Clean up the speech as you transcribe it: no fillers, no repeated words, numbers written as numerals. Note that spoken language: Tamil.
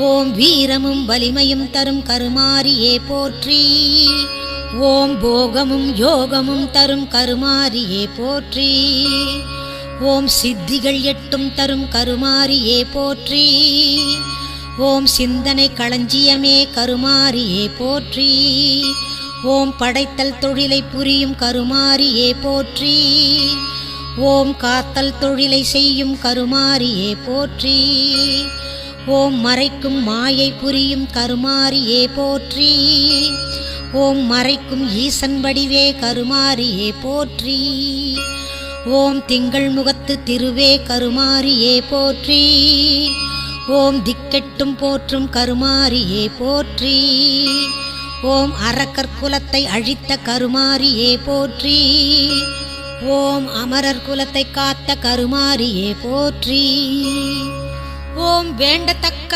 ஓம் வீரமும் வலிமையும் தரும் கருமாரியே போற்றி. ஓம் போகமும் யோகமும் தரும் கருமாரியே போற்றி. ஓம் சித்திகள் 8 தரும் கருமாரியே போற்றி. ஓம் சிந்தனை களஞ்சியமே கருமாரியே போற்றி. ஓம் படைத்தல் தொழிலை புரியும் கருமாரியே போற்றி. ஓம் காத்தல் தொழிலை செய்யும் கருமாரியே போற்றி. ஓம் மறைக்கும் மாயை புரியும் கருமாரியே போற்றி. ஓம் மறைக்கும் ஈசன் வடிவே கருமாரியே போற்றி. ஓம் திங்கள் முகத்து திருவே கருமாரியே போற்றி. ஓம் திக்கெட்டும் போற்றும் கருமாரியே போற்றி. ஓம் அரக்கர் குலத்தை அழித்த கருமாரியே போற்றி. ஓம் அமரர் குலத்தை காத்த கருமாரியே போற்றி. ஓம் வேண்டத்தக்க